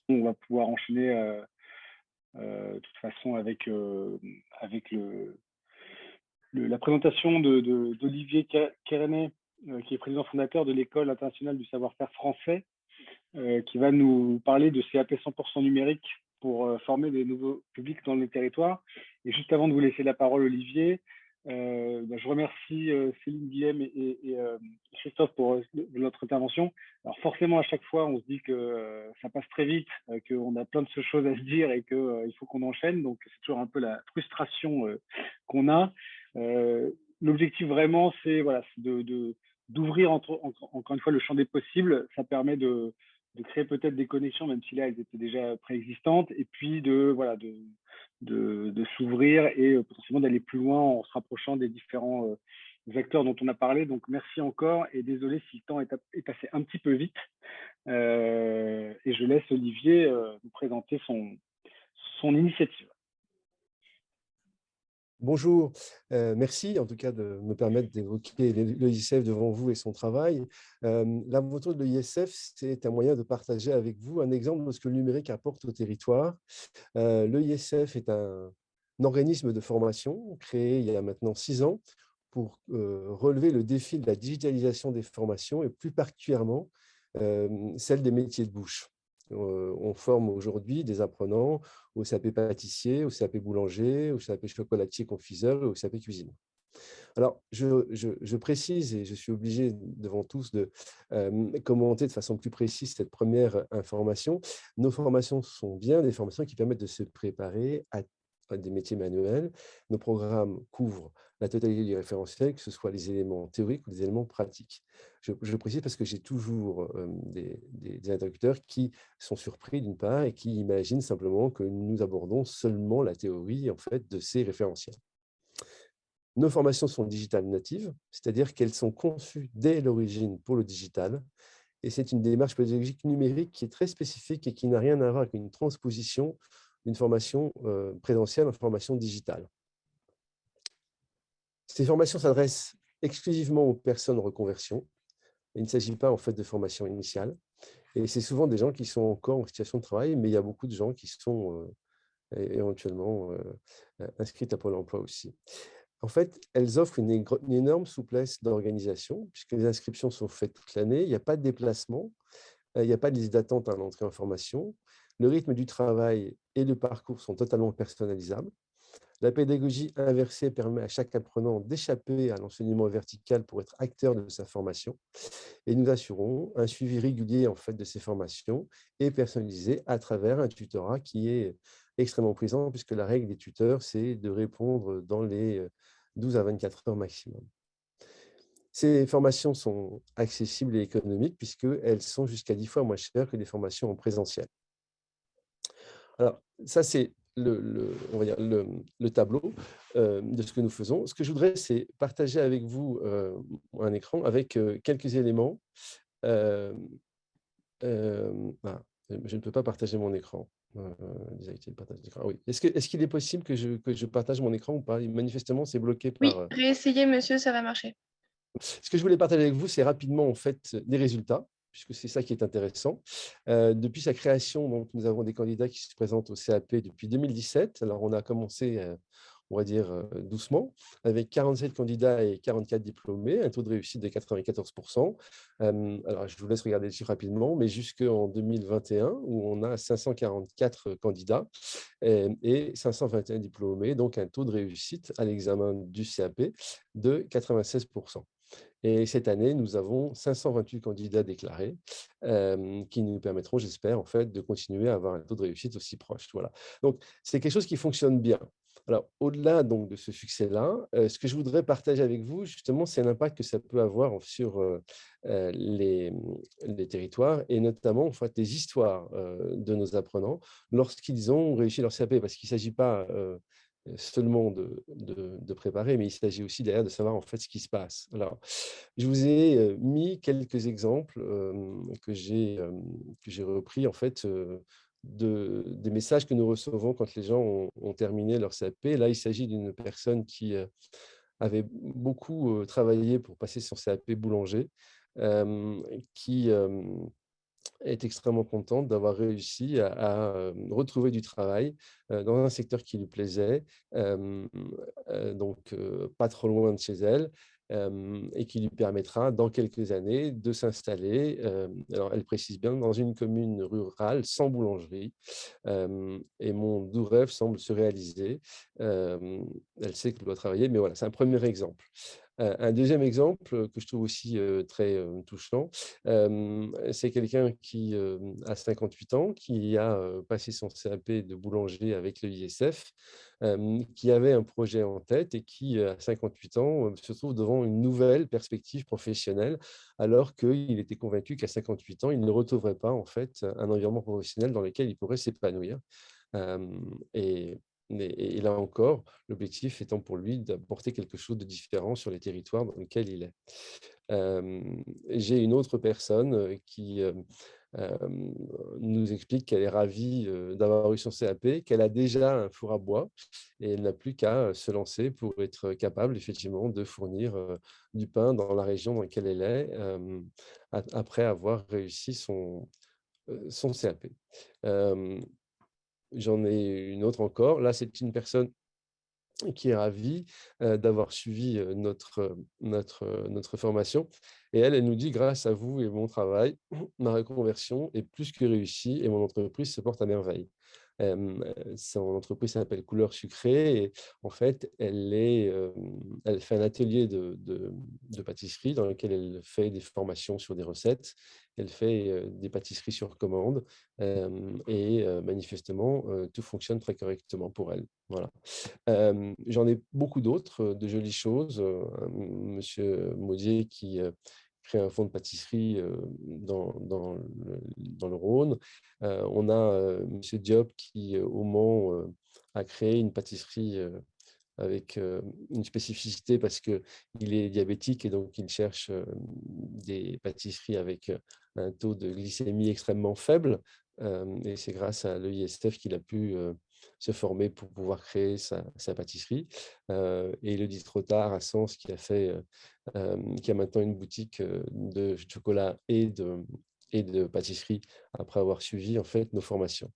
On va pouvoir enchaîner de toute façon avec, avec la présentation d'Olivier Kérenet, qui est président fondateur de l'École internationale du savoir-faire français, qui va nous parler de CAP 100% numérique pour former des nouveaux publics dans les territoires. Et juste avant de vous laisser la parole, Olivier, je remercie Céline, Guillaume et Christophe pour notre intervention. Alors forcément, à chaque fois, on se dit que ça passe très vite, qu'on a plein de choses à se dire et qu'il faut qu'on enchaîne. Donc, c'est toujours un peu la frustration qu'on a. L'objectif vraiment, c'est voilà, d'ouvrir encore une fois le champ des possibles. Ça permet de créer peut-être des connexions, même si là, elles étaient déjà préexistantes, et puis voilà, de s'ouvrir et potentiellement d'aller plus loin en se rapprochant des différents acteurs dont on a parlé. Donc, merci encore et désolé si le temps est passé un petit peu vite. Et je laisse Olivier nous présenter son initiative. Bonjour, merci en tout cas de me permettre d'évoquer l'EISF devant vous et son travail. L'aventure de l'EISF, c'est un moyen de partager avec vous un exemple de ce que le numérique apporte au territoire. L'EISF est un organisme de formation créé il y a maintenant 6 ans pour relever le défi de la digitalisation des formations et plus particulièrement celle des métiers de bouche. On forme aujourd'hui des apprenants au CAP pâtissier, au CAP boulanger, au CAP chocolatier confiseur et au CAP cuisine. Alors, je précise, et je suis obligé devant tous de commenter de façon plus précise cette première information. Nos formations sont bien des formations qui permettent de se préparer à des métiers manuels. Nos programmes couvrent la totalité du référentiel, que ce soit les éléments théoriques ou les éléments pratiques. Je précise parce que j'ai toujours des interlocuteurs qui sont surpris d'une part et qui imaginent simplement que nous abordons seulement la théorie en fait, de ces référentiels. Nos formations sont digitales natives, c'est-à-dire qu'elles sont conçues dès l'origine pour le digital. Et c'est une démarche pédagogique numérique qui est très spécifique et qui n'a rien à voir avec une transposition d'une formation présentielle en formation digitale. Ces formations s'adressent exclusivement aux personnes en reconversion. Il ne s'agit pas en fait de formation initiale. Et c'est souvent des gens qui sont encore en situation de travail, mais il y a beaucoup de gens qui sont éventuellement inscrits à Pôle emploi aussi. En fait, elles offrent une énorme souplesse d'organisation, puisque les inscriptions sont faites toute l'année, il n'y a pas de déplacement, il n'y a pas de liste d'attente à l'entrée en formation, le rythme du travail et le parcours sont totalement personnalisables. La pédagogie inversée permet à chaque apprenant d'échapper à l'enseignement vertical pour être acteur de sa formation. Et nous assurons un suivi régulier en fait, de ces formations et personnalisé à travers un tutorat qui est extrêmement présent, puisque la règle des tuteurs, c'est de répondre dans les 12 à 24 heures maximum. Ces formations sont accessibles et économiques, puisqu'elles sont jusqu'à 10 fois moins chères que les formations en présentiel. Alors, ça, c'est on va dire le tableau de ce que nous faisons. Ce que je voudrais, c'est partager avec vous un écran avec quelques éléments. Je ne peux pas partager mon écran. Oui. Est-ce qu'il est possible que je partage mon écran ou pas? Manifestement, c'est bloqué Oui, par… réessayez, monsieur, ça va marcher. Ce que je voulais partager avec vous, c'est rapidement en fait des résultats, puisque c'est ça qui est intéressant. Depuis sa création, donc, nous avons des candidats qui se présentent au CAP depuis 2017. Alors, on a commencé, on va dire, doucement, avec 47 candidats et 44 diplômés, un taux de réussite de 94%. Alors, je vous laisse regarder dessus rapidement, mais jusqu'en 2021, où on a 544 candidats et 521 diplômés, donc un taux de réussite à l'examen du CAP de 96%. Et cette année, nous avons 528 candidats déclarés qui nous permettront, j'espère, en fait, de continuer à avoir un taux de réussite aussi proche. Voilà. Donc, c'est quelque chose qui fonctionne bien. Alors, au-delà donc de ce succès-là, ce que je voudrais partager avec vous, justement, c'est l'impact que ça peut avoir sur les territoires et notamment en fait, les histoires de nos apprenants lorsqu'ils ont réussi leur CAP, parce qu'il ne s'agit pas seulement de préparer, mais il s'agit aussi derrière de savoir en fait ce qui se passe. Alors, je vous ai mis quelques exemples que j'ai repris en fait des messages que nous recevons quand les gens ont terminé leur CAP. Là, il s'agit d'une personne qui avait beaucoup travaillé pour passer son CAP boulanger, qui est extrêmement contente d'avoir réussi à retrouver du travail dans un secteur qui lui plaisait, donc pas trop loin de chez elle, et qui lui permettra dans quelques années de s'installer, alors elle précise bien, dans une commune rurale sans boulangerie. Et mon doux rêve semble se réaliser. Elle sait qu'elle doit travailler, mais voilà, c'est un premier exemple. Un deuxième exemple que je trouve aussi très touchant, c'est quelqu'un qui a 58 ans, qui a passé son CAP de boulanger avec le ISF, qui avait un projet en tête et qui, à 58 ans, se trouve devant une nouvelle perspective professionnelle, alors qu'il était convaincu qu'à 58 ans, il ne retrouverait pas en fait un environnement professionnel dans lequel il pourrait s'épanouir. Et et là encore, l'objectif étant pour lui d'apporter quelque chose de différent sur les territoires dans lesquels il est. J'ai une autre personne qui nous explique qu'elle est ravie d'avoir eu son CAP, qu'elle a déjà un four à bois et elle n'a plus qu'à se lancer pour être capable effectivement de fournir du pain dans la région dans laquelle elle est, après avoir réussi son CAP. J'en ai une autre encore. Là, c'est une personne qui est ravie d'avoir suivi notre formation. Et elle nous dit: «Grâce à vous et mon travail, ma reconversion est plus que réussie et mon entreprise se porte à merveille». Son entreprise s'appelle Couleurs Sucrées et en fait, elle fait un atelier de pâtisserie dans lequel elle fait des formations sur des recettes. Elle fait des pâtisseries sur commande, et manifestement, tout fonctionne très correctement pour elle. Voilà. J'en ai beaucoup d'autres, de jolies choses, monsieur Maudier qui crée un fonds de pâtisserie dans le Rhône. On a monsieur Diop qui, au Mans, a créé une pâtisserie avec une spécificité parce qu'il est diabétique et donc il cherche des pâtisseries avec un taux de glycémie extrêmement faible. Et c'est grâce à l'EISF qu'il a pu se former pour pouvoir créer sa pâtisserie. Et Élodie Trottard à Sens qui a maintenant une boutique de chocolat et de pâtisserie après avoir suivi en fait nos formations.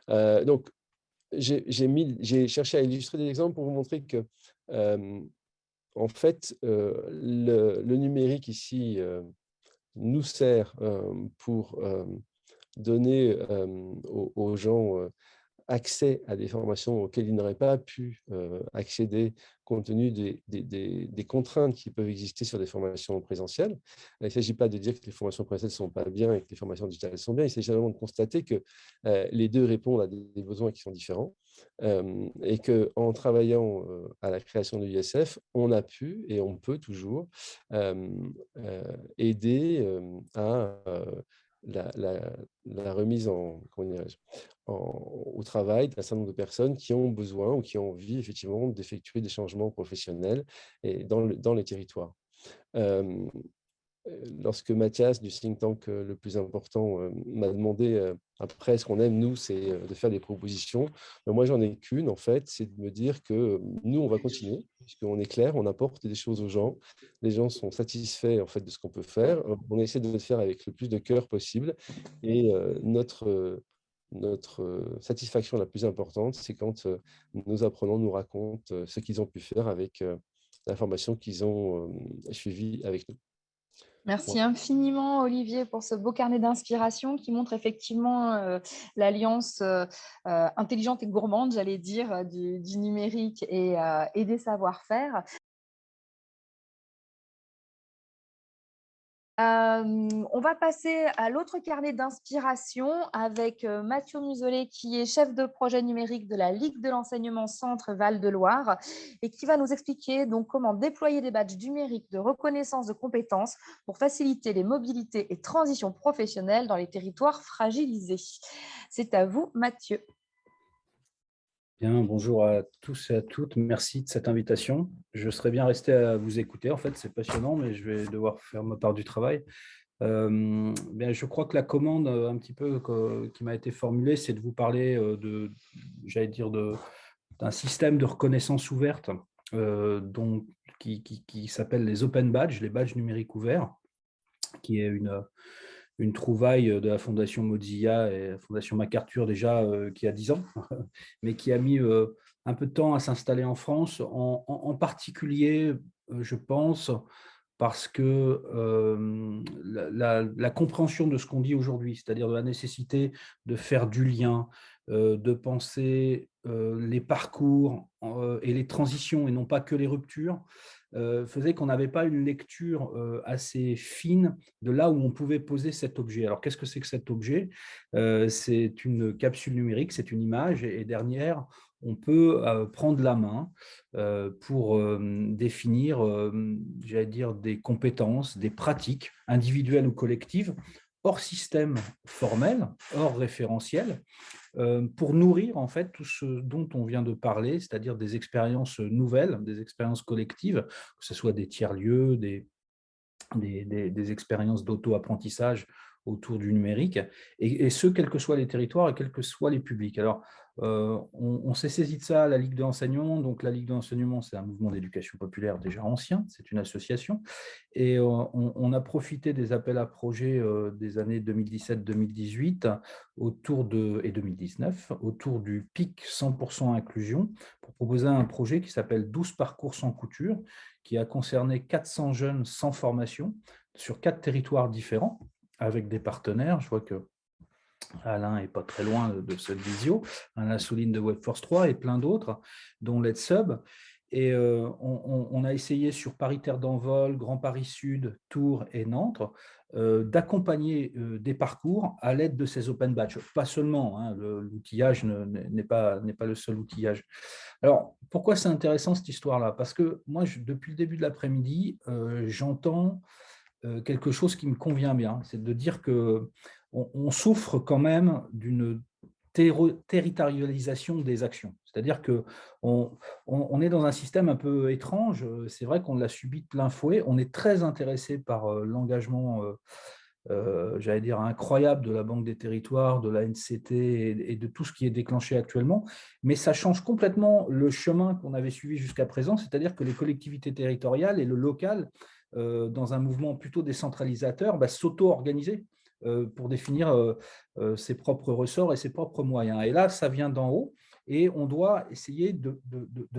Donc j'ai cherché à illustrer des exemples pour vous montrer que, en fait, le numérique ici, nous sert, pour, donner, aux gens, accès à des formations auxquelles ils n'auraient pas pu accéder compte tenu des contraintes qui peuvent exister sur des formations présentielles. Il ne s'agit pas de dire que les formations présentielles ne sont pas bien et que les formations digitales sont bien, il s'agit vraiment de constater que les deux répondent à des besoins qui sont différents, et qu'en travaillant à la création de l'ISF, on a pu et on peut toujours aider à la remise en, comment dirais-je, au travail d'un certain nombre de personnes qui ont besoin ou qui ont envie effectivement d'effectuer des changements professionnels et dans les territoires. Euh, Lorsque Mathias du think tank le plus important m'a demandé après ce qu'on aime, nous, c'est de faire des propositions. Mais moi, j'en ai qu'une, en fait, c'est de me dire que nous, on va continuer, puisqu'on est clair, on apporte des choses aux gens. Les gens sont satisfaits, en fait, de ce qu'on peut faire. On essaie de le faire avec le plus de cœur possible. Et notre satisfaction la plus importante, c'est quand nos apprenants nous racontent ce qu'ils ont pu faire avec la formation qu'ils ont suivie avec nous. Merci infiniment, Olivier, pour ce beau carnet d'inspiration qui montre effectivement l'alliance intelligente et gourmande, j'allais dire, du numérique et des savoir-faire. On va passer à l'autre carnet d'inspiration avec Mathieu Muselet, qui est chef de projet numérique de la Ligue de l'enseignement Centre Val-de-Loire et qui va nous expliquer donc comment déployer des badges numériques de reconnaissance de compétences pour faciliter les mobilités et transitions professionnelles dans les territoires fragilisés. C'est à vous, Mathieu. Bien, bonjour à tous et à toutes. Merci de cette invitation. Je serais bien resté à vous écouter. En fait, c'est passionnant, mais je vais devoir faire ma part du travail. Bien, je crois que la commande un petit peu qui m'a été formulée, c'est de vous parler j'allais dire, d'un système de reconnaissance ouverte qui s'appelle les Open Badges, les badges numériques ouverts, qui est une trouvaille de la Fondation Mozilla et la Fondation MacArthur déjà qui a 10 ans, mais qui a mis un peu de temps à s'installer en France, en particulier, je pense, parce que la compréhension de ce qu'on dit aujourd'hui, c'est-à-dire de la nécessité de faire du lien, de penser les parcours et les transitions et non pas que les ruptures, faisait qu'on n'avait pas une lecture assez fine de là où on pouvait poser cet objet. Alors, qu'est-ce que c'est que cet objet? C'est une capsule numérique, c'est une image, et derrière, on peut prendre la main pour définir, j'allais dire, des compétences, des pratiques individuelles ou collectives, hors système formel, hors référentiel, pour nourrir en fait tout ce dont on vient de parler, c'est-à-dire des expériences nouvelles, des expériences collectives, que ce soit des tiers-lieux, des expériences d'auto-apprentissage autour du numérique, et ce, quels que soient les territoires et quels que soient les publics. Alors, on s'est saisi de ça à la Ligue de l'enseignement. Donc, la Ligue de l'enseignement, c'est un mouvement d'éducation populaire déjà ancien, c'est une association, et on a profité des appels à projets des années 2017-2018 et 2019, autour du PIC 100% inclusion, pour proposer un projet qui s'appelle 12 parcours sans couture, qui a concerné 400 jeunes sans formation sur 4 territoires différents, avec des partenaires. Je vois que Alain n'est pas très loin de cette visio, Alain Souline de Webforce 3 et plein d'autres, dont l'EdSub. Et on a essayé sur Paris-Terre d'Envol, Grand Paris Sud, Tours et Nantes d'accompagner des parcours à l'aide de ces open badges. Pas seulement, hein, l'outillage n'est pas le seul outillage. Alors, pourquoi c'est intéressant cette histoire-là? Parce que moi, depuis le début de l'après-midi, j'entends quelque chose qui me convient bien, c'est de dire qu'on souffre quand même d'une territorialisation des actions. C'est-à-dire qu'on est dans un système un peu étrange. C'est vrai qu'on l'a subi de plein fouet. On est très intéressé par l'engagement, j'allais dire, incroyable de la Banque des Territoires, de la NCT et de tout ce qui est déclenché actuellement. Mais ça change complètement le chemin qu'on avait suivi jusqu'à présent, c'est-à-dire que les collectivités territoriales et le local, dans un mouvement plutôt décentralisateur, s'auto-organiser pour définir ses propres ressorts et ses propres moyens. Et là, ça vient d'en haut, et on doit essayer de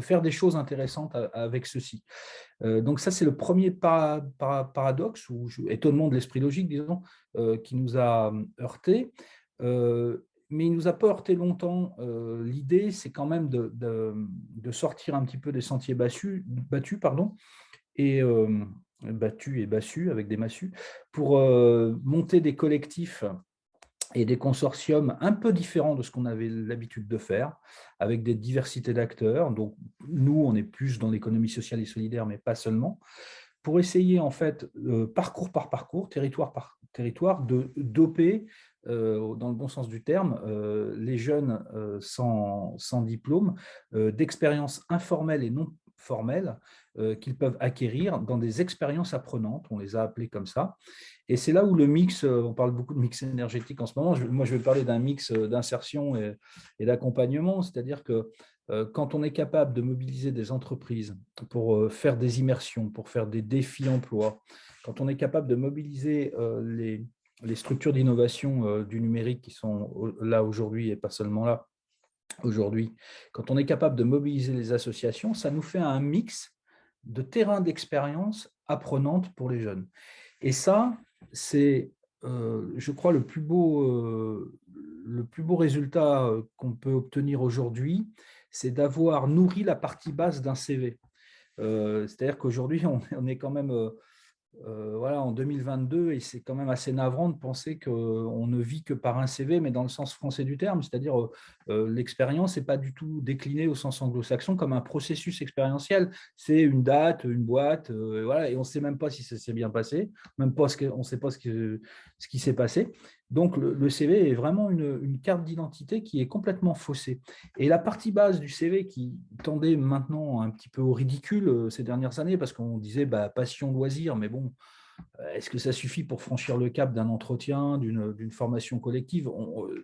faire des choses intéressantes avec ceci. Donc ça, c'est le premier paradoxe, ou étonnement de l'esprit logique, disons, qui nous a heurté. Mais il ne nous a pas heurté longtemps. L'idée, c'est quand même de sortir un petit peu des sentiers battus, et battus et bassus avec des massues, pour monter des collectifs et des consortiums un peu différents de ce qu'on avait l'habitude de faire, avec des diversités d'acteurs. Donc, nous, on est plus dans l'économie sociale et solidaire, mais pas seulement, pour essayer, en fait, parcours par parcours, territoire par territoire, de doper, dans le bon sens du terme, les jeunes sans diplôme, d'expériences informelles et non formelles qu'ils peuvent acquérir dans des expériences apprenantes, on les a appelées comme ça. Et c'est là où le mix, on parle beaucoup de mix énergétique en ce moment, moi je vais parler d'un mix d'insertion et d'accompagnement, c'est-à-dire que quand on est capable de mobiliser des entreprises pour faire des immersions, pour faire des défis emploi, quand on est capable de mobiliser les structures d'innovation du numérique qui sont là aujourd'hui et pas seulement là aujourd'hui, quand on est capable de mobiliser les associations, ça nous fait un mix de terrains d'expérience apprenantes pour les jeunes. Et ça, c'est, je crois, le plus beau résultat qu'on peut obtenir aujourd'hui, c'est d'avoir nourri la partie basse d'un CV. C'est-à-dire qu'aujourd'hui, on est quand même voilà, en 2022, et c'est quand même assez navrant de penser qu'on ne vit que par un CV, mais dans le sens français du terme, c'est-à-dire l'expérience n'est pas du tout déclinée au sens anglo-saxon comme un processus expérientiel. C'est une date, une boîte, voilà, et on ne sait même pas si ça s'est bien passé, même pas on ne sait pas ce qui s'est passé. Donc, le CV est vraiment une carte d'identité qui est complètement faussée. Et la partie base du CV qui tendait maintenant un petit peu au ridicule ces dernières années, parce qu'on disait passion, loisir, mais bon, Est-ce que ça suffit pour franchir le cap d'un entretien, d'une formation collective?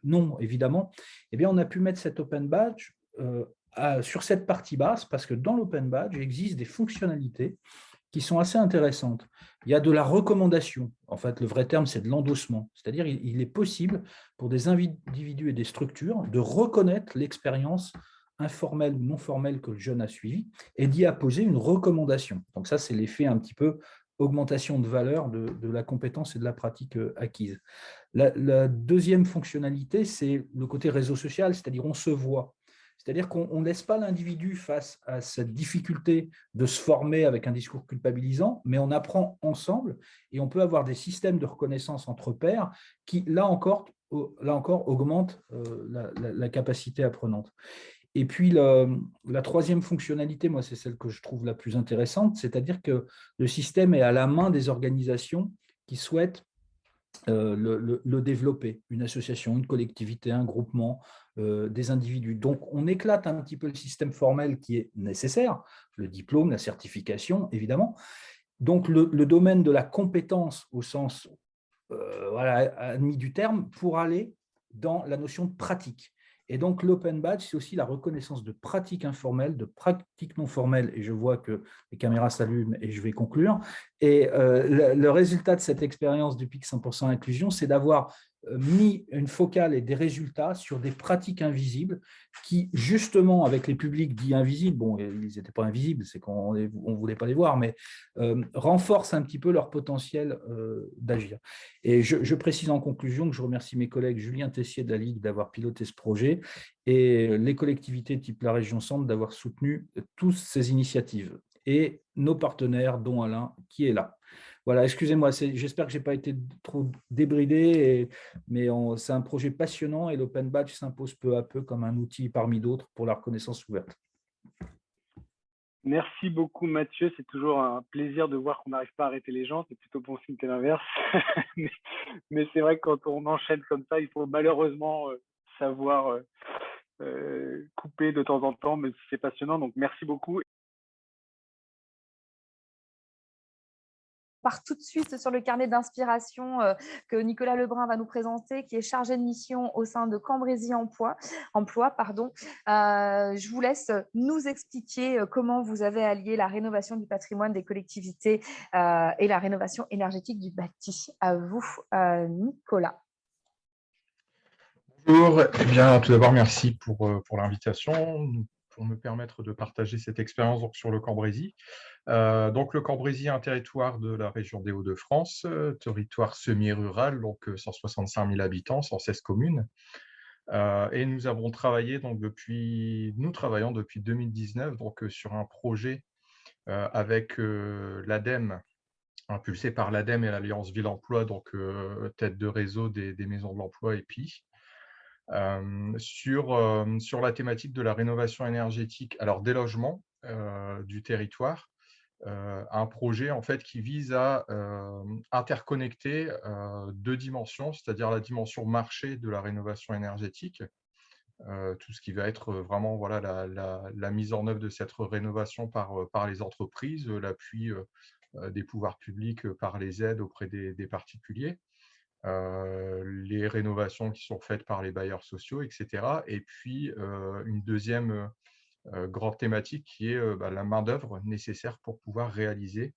Non, évidemment. Eh bien, on a pu mettre cet Open Badge sur cette partie basse parce que dans l'Open Badge, il existe des fonctionnalités qui sont assez intéressantes. Il y a de la recommandation. En fait, le vrai terme, c'est de l'endossement. C'est-à-dire il est possible pour des individus et des structures de reconnaître l'expérience informelle ou non formelle que le jeune a suivie et d'y apposer une recommandation. Donc ça, c'est l'effet un petit peu augmentation de valeur de la compétence et de la pratique acquise. La deuxième fonctionnalité, c'est le côté réseau social, c'est-à-dire on se voit. C'est-à-dire qu'on ne laisse pas l'individu face à cette difficulté de se former avec un discours culpabilisant, mais on apprend ensemble et on peut avoir des systèmes de reconnaissance entre pairs qui, là encore augmentent la capacité apprenante. Et puis, la troisième fonctionnalité, moi, c'est celle que je trouve la plus intéressante, c'est-à-dire que le système est à la main des organisations qui souhaitent le développer, une association, une collectivité, un groupement, des individus. Donc, on éclate un petit peu le système formel qui est nécessaire, le diplôme, la certification, évidemment. Donc, le domaine de la compétence au sens admis du terme pour aller dans la notion de pratique. Et donc, l'Open Badge, c'est aussi la reconnaissance de pratiques informelles, de pratiques non formelles. Et je vois que les caméras s'allument et je vais conclure. Et le résultat de cette expérience du PIC 100% inclusion, c'est d'avoir mis une focale et des résultats sur des pratiques invisibles qui, justement, avec les publics dits invisibles, bon, ils n'étaient pas invisibles, c'est qu'on ne voulait pas les voir, mais renforcent un petit peu leur potentiel d'agir. Et je précise en conclusion que je remercie mes collègues Julien Tessier de la Ligue d'avoir piloté ce projet et les collectivités type la région Centre d'avoir soutenu toutes ces initiatives et nos partenaires, dont Alain, qui est là. Voilà, excusez-moi, j'espère que je n'ai pas été trop débridé, mais c'est un projet passionnant et l'Open Badge s'impose peu à peu comme un outil parmi d'autres pour la reconnaissance ouverte. Merci beaucoup Mathieu, c'est toujours un plaisir de voir qu'on n'arrive pas à arrêter les gens, c'est plutôt bon signe que l'inverse. mais c'est vrai que quand on enchaîne comme ça, il faut malheureusement savoir couper de temps en temps, mais c'est passionnant, donc merci beaucoup. Part tout de suite sur le carnet d'inspiration que Nicolas Lebrun va nous présenter, qui est chargé de mission au sein de Cambrésis Emploi. Je vous laisse nous expliquer comment vous avez allié la rénovation du patrimoine des collectivités et la rénovation énergétique du bâti. À vous, Nicolas. Bonjour, eh bien, tout d'abord, merci pour l'invitation, pour me permettre de partager cette expérience sur le Cambrésis. Donc, le Cambrésis est un territoire de la région des Hauts-de-France, territoire semi-rural, donc 165 000 habitants, 116 communes. Et nous avons travaillé nous travaillons depuis 2019 donc, sur un projet avec l'ADEME, impulsé par l'ADEME et l'Alliance Ville-Emploi, donc tête de réseau des maisons de l'emploi EPI. Sur la thématique de la rénovation énergétique, alors des logements du territoire, un projet en fait qui vise à interconnecter deux dimensions, c'est-à-dire la dimension marché de la rénovation énergétique, tout ce qui va être vraiment voilà, la mise en œuvre de cette rénovation par les entreprises, l'appui des pouvoirs publics par les aides auprès des particuliers. Les rénovations qui sont faites par les bailleurs sociaux, etc. Et puis, une deuxième grande thématique qui est la main-d'œuvre nécessaire pour pouvoir réaliser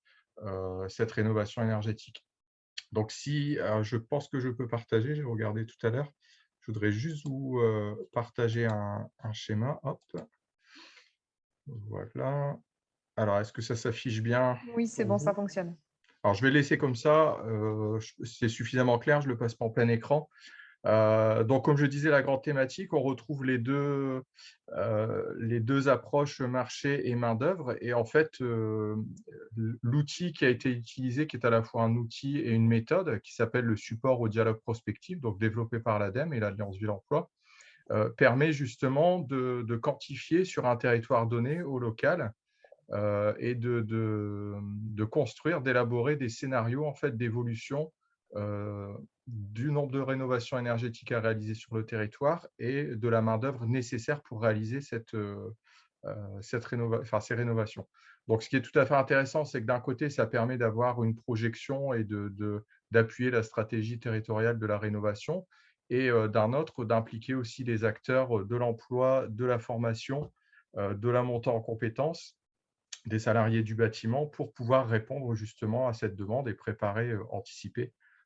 cette rénovation énergétique. Donc, je pense que je peux partager, j'ai regardé tout à l'heure, je voudrais juste vous partager un schéma. Hop. Voilà. Alors, est-ce que ça s'affiche bien? Oui, c'est bon, ça fonctionne. Alors, je vais laisser comme ça, c'est suffisamment clair, je ne le passe pas en plein écran. Donc, comme je disais, la grande thématique, on retrouve les deux approches marché et main-d'œuvre. Et en fait, l'outil qui a été utilisé, qui est à la fois un outil et une méthode, qui s'appelle le support au dialogue prospectif, donc développé par l'ADEME et l'Alliance Ville-Emploi, permet justement de quantifier sur un territoire donné, au local, et de construire, d'élaborer des scénarios en fait, d'évolution du nombre de rénovations énergétiques à réaliser sur le territoire et de la main-d'œuvre nécessaire pour réaliser ces rénovations. Donc, ce qui est tout à fait intéressant, c'est que d'un côté, ça permet d'avoir une projection et d'appuyer la stratégie territoriale de la rénovation, et d'un autre, d'impliquer aussi les acteurs de l'emploi, de la formation, de la montée en compétences des salariés du bâtiment pour pouvoir répondre justement à cette demande et préparer,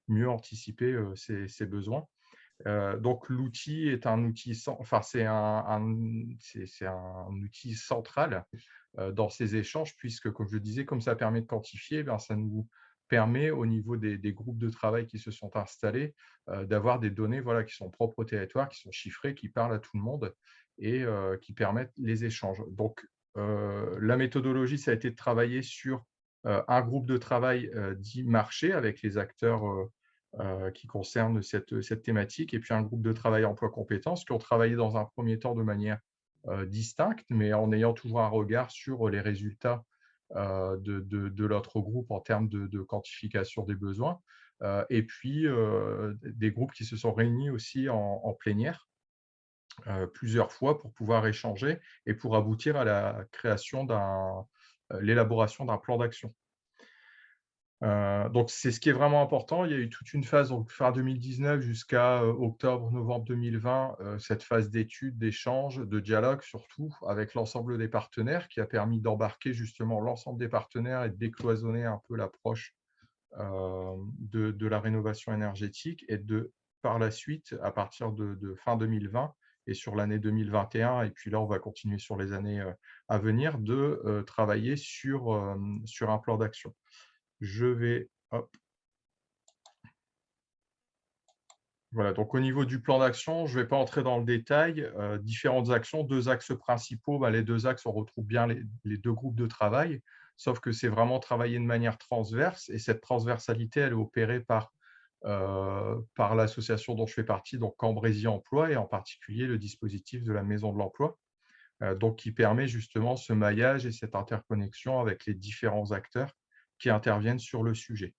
mieux anticiper ces besoins. Donc, l'outil est un outil, c'est un outil central dans ces échanges, puisque, comme je le disais, comme ça permet de quantifier, ça nous permet, au niveau des groupes de travail qui se sont installés, d'avoir des données qui sont propres au territoire, qui sont chiffrées, qui parlent à tout le monde et qui permettent les échanges. Donc, la méthodologie, ça a été de travailler sur un groupe de travail dit marché, avec les acteurs qui concernent cette thématique, et puis un groupe de travail emploi-compétences qui ont travaillé dans un premier temps de manière distincte, mais en ayant toujours un regard sur les résultats de l'autre groupe en termes de quantification des besoins, et puis des groupes qui se sont réunis aussi en plénière plusieurs fois pour pouvoir échanger et pour aboutir à la création l'élaboration d'un plan d'action. Donc, c'est ce qui est vraiment important. Il y a eu toute une phase, donc fin 2019 jusqu'à octobre-novembre 2020, cette phase d'études, d'échanges, de dialogue surtout avec l'ensemble des partenaires, qui a permis d'embarquer justement l'ensemble des partenaires et de décloisonner un peu l'approche de la rénovation énergétique, et par la suite, à partir de fin 2020 et sur l'année 2021, et puis là, on va continuer sur les années à venir, de travailler sur un plan d'action. Je vais, voilà, donc au niveau du plan d'action, je ne vais pas entrer dans le détail. Différentes actions, 2 axes principaux. Les 2 axes, on retrouve bien les 2 groupes de travail, sauf que c'est vraiment travaillé de manière transverse, et cette transversalité, elle est opérée par l'association dont je fais partie, donc Cambrésis Emploi, et en particulier le dispositif de la Maison de l'Emploi, donc qui permet justement ce maillage et cette interconnexion avec les différents acteurs qui interviennent sur le sujet.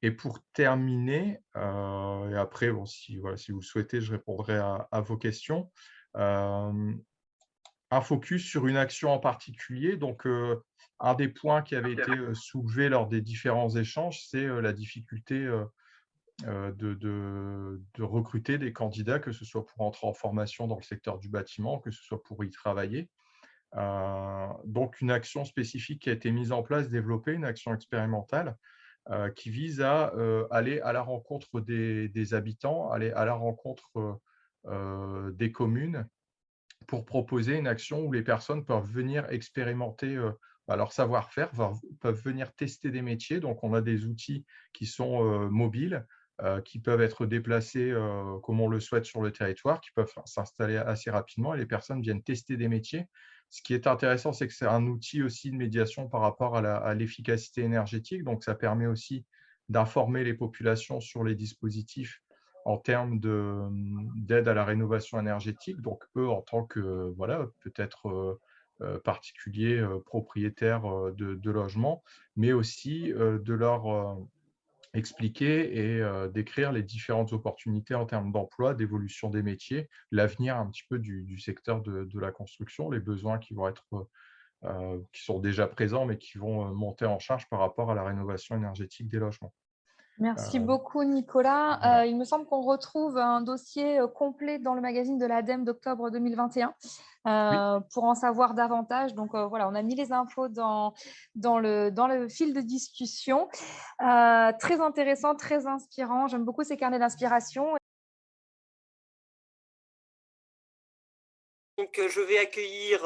Et pour terminer, et après, si vous le souhaitez, je répondrai à vos questions. Un focus sur une action en particulier. Donc, un des points qui avait été soulevé lors des différents échanges, c'est la difficulté de recruter des candidats, que ce soit pour entrer en formation dans le secteur du bâtiment, que ce soit pour y travailler. Donc, une action spécifique qui a été mise en place, développée, une action expérimentale qui vise à aller à la rencontre des habitants, aller à la rencontre des communes, pour proposer une action où les personnes peuvent venir expérimenter leur savoir-faire, peuvent venir tester des métiers. Donc, on a des outils qui sont mobiles, qui peuvent être déplacés comme on le souhaite sur le territoire, qui peuvent s'installer assez rapidement, et les personnes viennent tester des métiers. Ce qui est intéressant, c'est que c'est un outil aussi de médiation par rapport à l'efficacité énergétique. Donc, ça permet aussi d'informer les populations sur les dispositifs en termes d'aide à la rénovation énergétique. Donc, eux, en tant que peut-être particuliers propriétaires de logements, mais aussi de leur expliquer et décrire les différentes opportunités en termes d'emploi, d'évolution des métiers, l'avenir un petit peu du secteur de la construction, les besoins qui vont être qui sont déjà présents, mais qui vont monter en charge par rapport à la rénovation énergétique des logements. Merci beaucoup, Nicolas. Voilà. Il me semble qu'on retrouve un dossier complet dans le magazine de l'ADEME d'octobre 2021 pour en savoir davantage. Donc, voilà, on a mis les infos dans le fil de discussion. Très intéressant, très inspirant. J'aime beaucoup ces carnets d'inspiration. Donc, je vais accueillir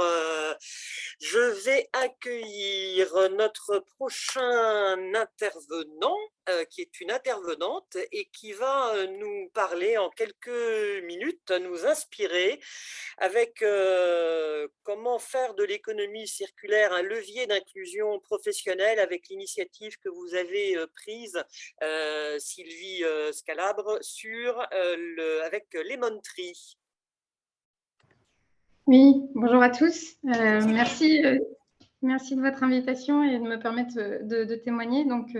notre prochain intervenant, qui est une intervenante et qui va nous parler en quelques minutes, nous inspirer avec comment faire de l'économie circulaire un levier d'inclusion professionnelle, avec l'initiative que vous avez prise, Sylvie Scalabre, avec Lemon Tree. Oui, bonjour à tous. Merci de votre invitation et de me permettre de témoigner. Donc,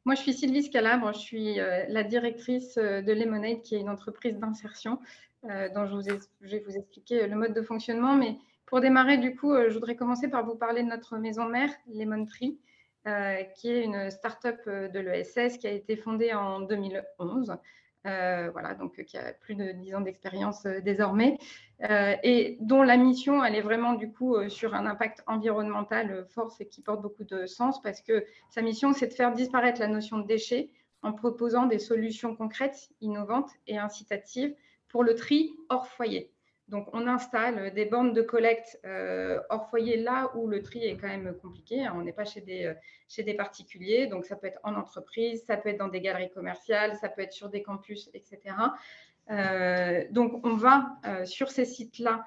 moi, je suis Sylvie Scalabre, je suis la directrice de Lemonade, qui est une entreprise d'insertion dont je vais vous expliquer le mode de fonctionnement. Mais Pour démarrer, du coup, je voudrais commencer par vous parler de notre maison mère, Lemon Tree, qui est une start-up de l'ESS qui a été fondée en 2011. Voilà, donc qui a plus de 10 ans d'expérience désormais, et dont la mission, elle est vraiment du coup sur un impact environnemental fort et qui porte beaucoup de sens, parce que sa mission, c'est de faire disparaître la notion de déchet en proposant des solutions concrètes, innovantes et incitatives pour le tri hors foyer. Donc, on installe des bornes de collecte hors foyer là où le tri est quand même compliqué. On n'est pas chez des particuliers, donc ça peut être en entreprise, ça peut être dans des galeries commerciales, ça peut être sur des campus, etc. Donc, on va sur ces sites-là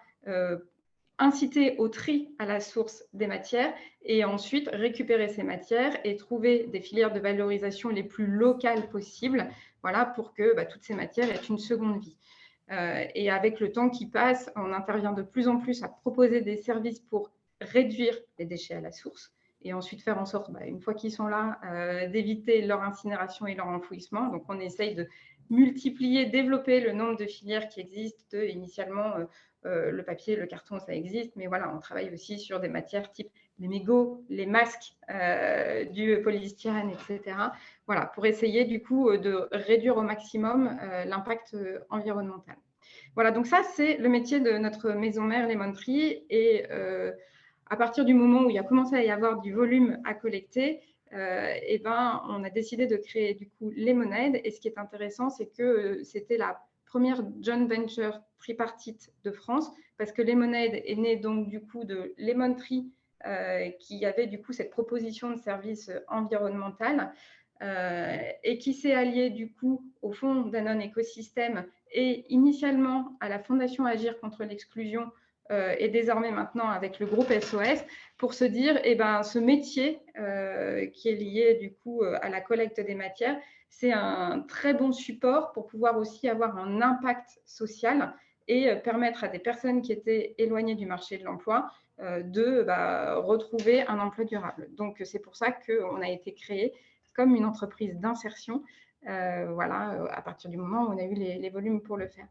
inciter au tri à la source des matières et ensuite récupérer ces matières et trouver des filières de valorisation les plus locales possibles, voilà, pour que toutes ces matières aient une seconde vie. Et avec le temps qui passe, on intervient de plus en plus à proposer des services pour réduire les déchets à la source et ensuite faire en sorte, une fois qu'ils sont là, d'éviter leur incinération et leur enfouissement. Donc, on essaye de multiplier, développer le nombre de filières qui existent. Initialement, le papier, le carton, ça existe, mais voilà, on travaille aussi sur des matières type les mégots, les masques, du polystyrène, etc. Voilà, pour essayer du coup de réduire au maximum l'impact environnemental. Voilà, donc ça, c'est le métier de notre maison mère, Lemon Tree. Et à partir du moment où il a commencé à y avoir du volume à collecter, on a décidé de créer du coup Lemonade. Et ce qui est intéressant, c'est que c'était la première joint venture tripartite de France, parce que Lemonade est né donc du coup de Lemon Tree, qui avait du coup cette proposition de service environnemental, et qui s'est allié du coup au Fonds Danone Écosystème et initialement à la Fondation Agir contre l'exclusion, et désormais maintenant avec le groupe SOS, pour se dire, ce métier qui est lié du coup à la collecte des matières, c'est un très bon support pour pouvoir aussi avoir un impact social et permettre à des personnes qui étaient éloignées du marché de l'emploi de retrouver un emploi durable. Donc, c'est pour ça qu'on a été créé comme une entreprise d'insertion, à partir du moment où on a eu les volumes pour le faire.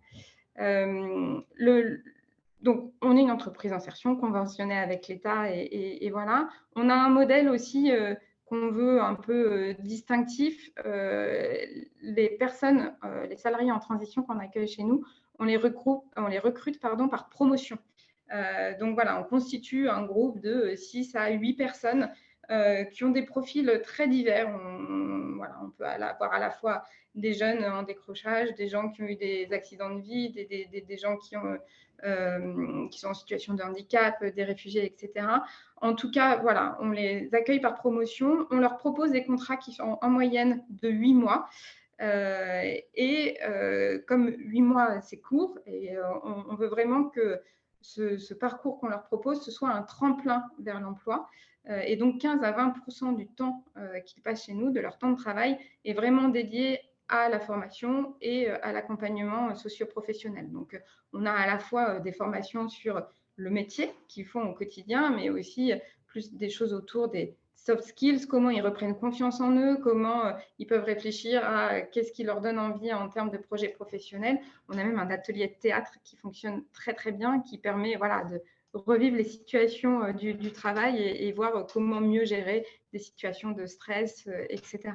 Donc, on est une entreprise d'insertion conventionnée avec l'État et voilà. On a un modèle aussi qu'on veut un peu distinctif. Les personnes, les salariés en transition qu'on accueille chez nous, on les recrute par promotion. Donc voilà, on constitue un groupe de 6 à 8 personnes qui ont des profils très divers. On peut avoir à la fois des jeunes en décrochage, des gens qui ont eu des accidents de vie, des gens qui sont en situation de handicap, des réfugiés, etc. En tout cas, voilà, on les accueille par promotion. On leur propose des contrats qui sont en moyenne de 8 mois. Comme 8 mois, c'est court, et on veut vraiment que ce parcours qu'on leur propose, ce soit un tremplin vers l'emploi. Et donc, 15 à 20% du temps qu'ils passent chez nous, de leur temps de travail, est vraiment dédié à la formation et à l'accompagnement socio-professionnel. Donc, on a à la fois des formations sur le métier qu'ils font au quotidien, mais aussi plus des choses autour des soft skills, comment ils reprennent confiance en eux, comment ils peuvent réfléchir à qu'est-ce qui leur donne envie en termes de projets professionnels. On a même un atelier de théâtre qui fonctionne très, très bien, qui permet de revivre les situations du travail et voir comment mieux gérer des situations de stress, etc.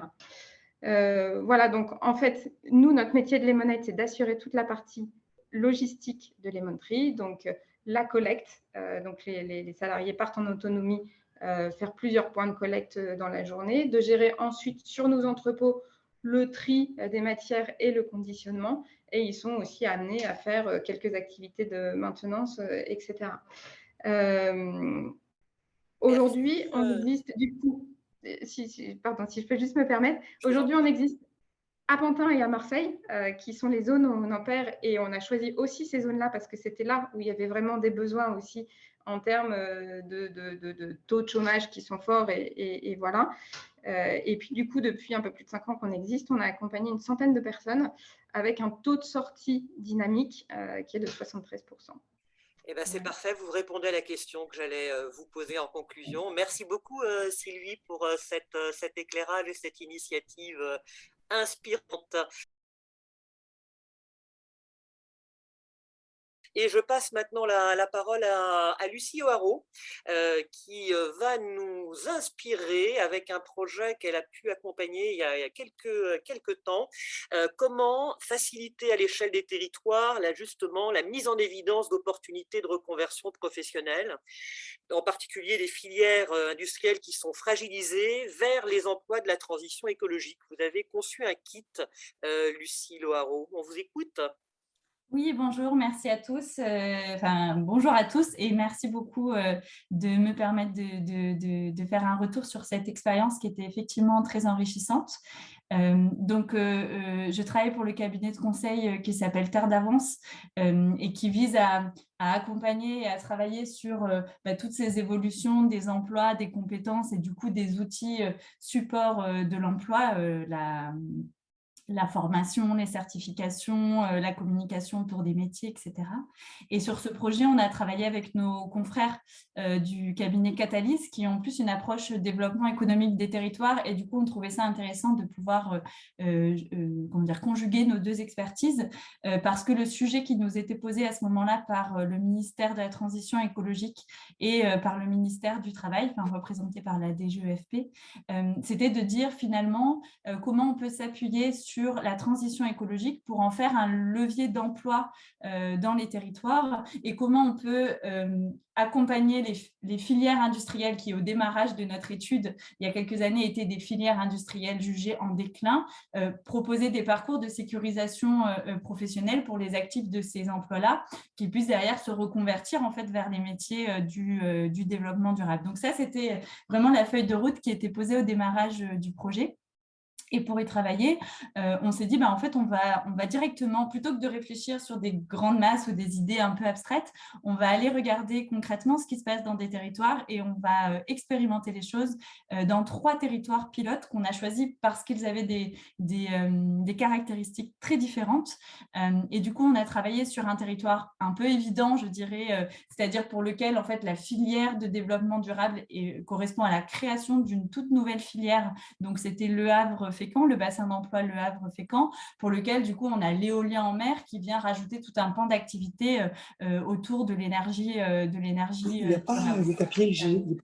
Voilà, donc en fait, nous, notre métier de Lemonade, c'est d'assurer toute la partie logistique de Lemon Tree, donc la collecte, donc les salariés partent en autonomie, faire plusieurs points de collecte dans la journée, de gérer ensuite sur nos entrepôts le tri des matières et le conditionnement, et ils sont aussi amenés à faire quelques activités de maintenance, etc. Aujourd'hui, on existe du coup, si je peux juste me permettre, aujourd'hui on existe à Pantin et à Marseille, qui sont les zones où on opère, et on a choisi aussi ces zones-là parce que c'était là où il y avait vraiment des besoins aussi en termes de taux de chômage qui sont forts, et voilà. Et puis du coup, depuis un peu plus de 5 ans qu'on existe, on a accompagné une centaine de personnes avec un taux de sortie dynamique qui est de 73%. Eh ben, c'est parfait, vous répondez à la question que j'allais vous poser en conclusion. Merci beaucoup Sylvie pour cet éclairage et cette initiative inspirante. Et je passe maintenant la parole à Lucie O'Haraud, qui va nous inspirer avec un projet qu'elle a pu accompagner il y a quelques temps. Comment faciliter à l'échelle des territoires justement la mise en évidence d'opportunités de reconversion professionnelle, en particulier les filières industrielles qui sont fragilisées vers les emplois de la transition écologique. Vous avez conçu un kit, Lucie O'Haraud. On vous écoute. Oui, bonjour, merci à tous. Bonjour à tous et merci beaucoup de me permettre de faire un retour sur cette expérience qui était effectivement très enrichissante. Je travaille pour le cabinet de conseil qui s'appelle Terre d'Avance et qui vise à accompagner et à travailler sur toutes ces évolutions des emplois, des compétences et du coup des outils support de l'emploi, la formation, les certifications, la communication autour des métiers, etc. Et sur ce projet, on a travaillé avec nos confrères du cabinet Catalyse qui ont en plus une approche développement économique des territoires et du coup, on trouvait ça intéressant de pouvoir conjuguer nos deux expertises parce que le sujet qui nous était posé à ce moment-là par le ministère de la Transition écologique et par le ministère du Travail, représenté par la DGEFP, c'était de dire finalement comment on peut s'appuyer sur la transition écologique pour en faire un levier d'emploi dans les territoires et comment on peut accompagner les filières industrielles qui, au démarrage de notre étude, il y a quelques années, étaient des filières industrielles jugées en déclin, proposer des parcours de sécurisation professionnelle pour les actifs de ces emplois-là qui puissent derrière se reconvertir en fait vers les métiers du développement durable. Donc ça, c'était vraiment la feuille de route qui était posée au démarrage du projet. Et pour y travailler, on s'est dit, en fait, on va directement, plutôt que de réfléchir sur des grandes masses ou des idées un peu abstraites, on va aller regarder concrètement ce qui se passe dans des territoires et on va expérimenter les choses dans 3 territoires pilotes qu'on a choisis parce qu'ils avaient des caractéristiques très différentes. Et du coup, on a travaillé sur un territoire un peu évident, je dirais, c'est-à-dire pour lequel, en fait, la filière de développement durable correspond à la création d'une toute nouvelle filière. Donc, c'était Le Havre-Fécamp, le bassin d'emploi Le Havre-Fécamp, pour lequel, du coup, on a l'éolien en mer qui vient rajouter tout un pan d'activité autour de l'énergie.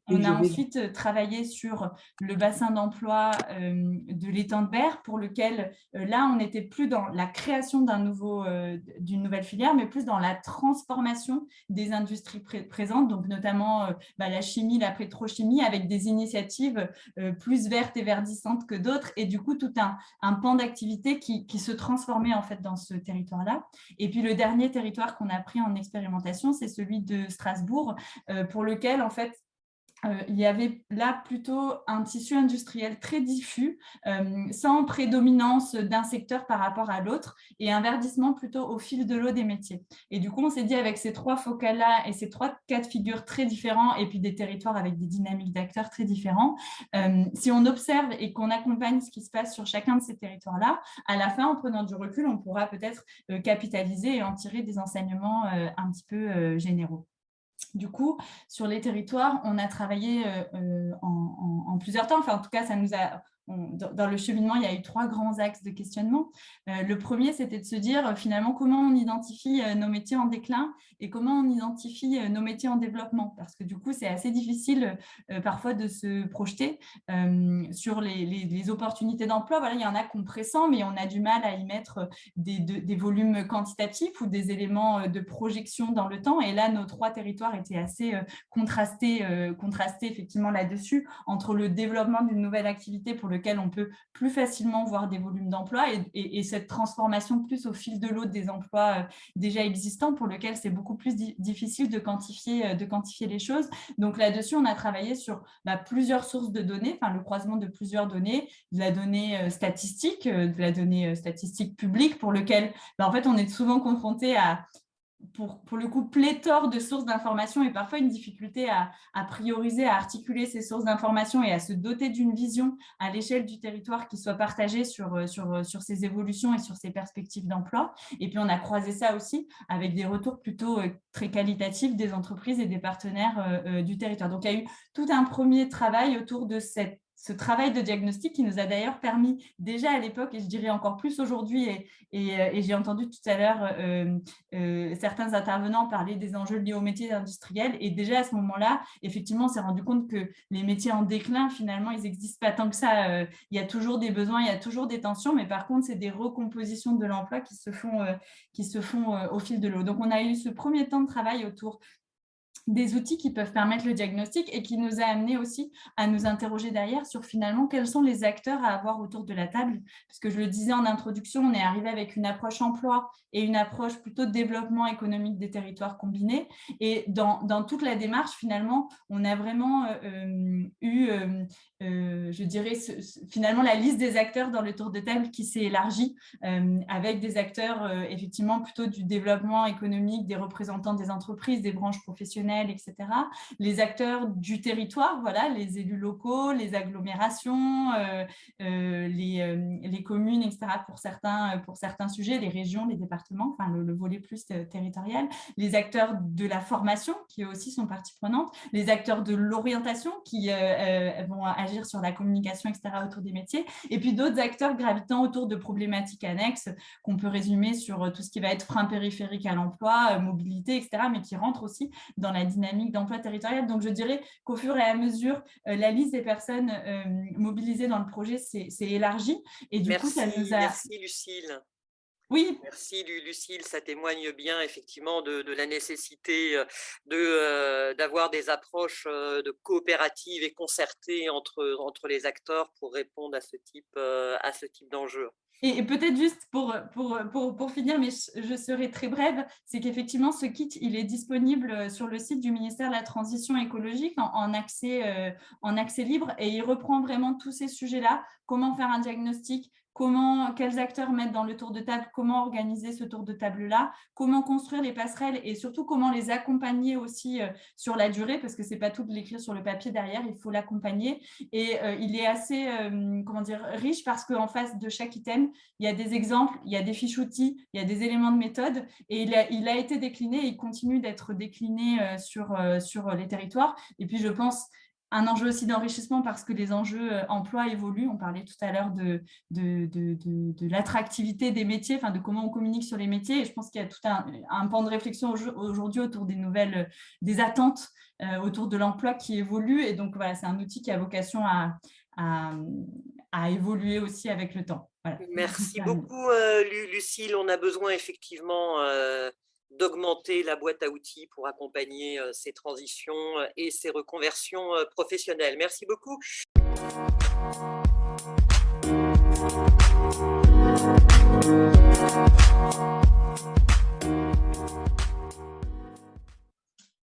On a ensuite travaillé sur le bassin d'emploi de l'étang de Berre, pour lequel, là, on n'était plus dans la création d'une nouvelle filière, mais plus dans la transformation des industries présentes, donc notamment la chimie, la pétrochimie, avec des initiatives plus vertes et verdissantes que d'autres, et du coup, tout un pan d'activité qui se transformait en fait dans ce territoire-là. Et puis, le dernier territoire qu'on a pris en expérimentation, c'est celui de Strasbourg, pour lequel, en fait, il y avait là plutôt un tissu industriel très diffus, sans prédominance d'un secteur par rapport à l'autre, et un verdissement plutôt au fil de l'eau des métiers. Et du coup, on s'est dit, avec ces 3 focales-là et ces 3 cas de figure très différents, et puis des territoires avec des dynamiques d'acteurs très différents, si on observe et qu'on accompagne ce qui se passe sur chacun de ces territoires-là, à la fin, en prenant du recul, on pourra peut-être capitaliser et en tirer des enseignements un petit peu généraux. Du coup, sur les territoires, on a travaillé en plusieurs temps. Enfin, en tout cas, ça nous a... Dans le cheminement, il y a eu 3 grands axes de questionnement. Le premier, c'était de se dire finalement comment on identifie nos métiers en déclin et comment on identifie nos métiers en développement. Parce que du coup, c'est assez difficile parfois de se projeter sur les opportunités d'emploi. Voilà, il y en a qu'on pressent, mais on a du mal à y mettre des volumes quantitatifs ou des éléments de projection dans le temps. Et là, nos 3 territoires étaient assez contrastés effectivement là-dessus, entre le développement d'une nouvelle activité pour lequel on peut plus facilement voir des volumes d'emploi et cette transformation plus au fil de l'eau des emplois déjà existants, pour lequel c'est beaucoup plus difficile de quantifier les choses. Donc là-dessus, on a travaillé sur plusieurs sources de données, enfin le croisement de plusieurs données, de la donnée statistique, de la donnée statistique publique, pour lequel en fait on est souvent confronté à pour le coup, pléthore de sources d'informations et parfois une difficulté à prioriser, à articuler ces sources d'informations et à se doter d'une vision à l'échelle du territoire qui soit partagée sur ces évolutions et sur ces perspectives d'emploi. Et puis, on a croisé ça aussi avec des retours plutôt très qualitatifs des entreprises et des partenaires du territoire. Donc, il y a eu tout un premier travail autour de cette ce travail de diagnostic qui nous a d'ailleurs permis déjà à l'époque, et je dirais encore plus aujourd'hui, et j'ai entendu tout à l'heure certains intervenants parler des enjeux liés aux métiers industriels, et déjà à ce moment-là, effectivement, on s'est rendu compte que les métiers en déclin, finalement, ils n'existent pas tant que ça. Il y a toujours des besoins, il y a toujours des tensions, mais par contre, c'est des recompositions de l'emploi qui se font au fil de l'eau. Donc, on a eu ce premier temps de travail autour des outils qui peuvent permettre le diagnostic et qui nous a amené aussi à nous interroger derrière sur finalement quels sont les acteurs à avoir autour de la table. Parce que je le disais en introduction, on est arrivé avec une approche emploi et une approche plutôt de développement économique des territoires combinés. Et dans toute la démarche, finalement, on a vraiment je dirais, finalement, la liste des acteurs dans le tour de table qui s'est élargie avec des acteurs effectivement plutôt du développement économique, des représentants des entreprises, des branches professionnelles, etc. Les acteurs du territoire, voilà, les élus locaux, les agglomérations, les communes, etc. pour certains sujets, les régions, les départements, enfin le volet plus territorial, les acteurs de la formation qui aussi sont partie prenante, les acteurs de l'orientation qui vont agir sur la communication, etc. autour des métiers, et puis d'autres acteurs gravitant autour de problématiques annexes qu'on peut résumer sur tout ce qui va être frein périphérique à l'emploi, mobilité, etc., mais qui rentrent aussi dans la dynamique d'emploi territorial. Donc, je dirais qu'au fur et à mesure, la liste des personnes mobilisées dans le projet s'est élargie. Et du coup, ça nous a... Merci, Lucile. Oui. Merci Lucile, ça témoigne bien effectivement de la nécessité d'avoir des approches de coopératives et concertées entre les acteurs pour répondre à ce type d'enjeu. Et peut-être juste pour finir, mais je serai très brève, c'est qu'effectivement, ce kit, il est disponible sur le site du ministère de la Transition écologique en accès libre, et il reprend vraiment tous ces sujets-là, comment faire un diagnostic, quels acteurs mettre dans le tour de table, comment organiser ce tour de table-là, comment construire les passerelles et surtout comment les accompagner aussi sur la durée, parce que ce n'est pas tout de l'écrire sur le papier derrière, il faut l'accompagner. Et il est assez riche parce qu'en face de chaque item, il y a des exemples, il y a des fiches outils, il y a des éléments de méthode, et il a été décliné et il continue d'être décliné sur les territoires. Et puis, je pense un enjeu aussi d'enrichissement parce que les enjeux emploi évoluent. On parlait tout à l'heure de l'attractivité des métiers, enfin de comment on communique sur les métiers. Et je pense qu'il y a tout un pan de réflexion aujourd'hui autour des attentes autour de l'emploi qui évoluent. Et donc, voilà, c'est un outil qui a vocation à évoluer aussi avec le temps. Voilà. Merci beaucoup, Lucile. On a besoin effectivement d'augmenter la boîte à outils pour accompagner ces transitions et ces reconversions professionnelles. Merci beaucoup.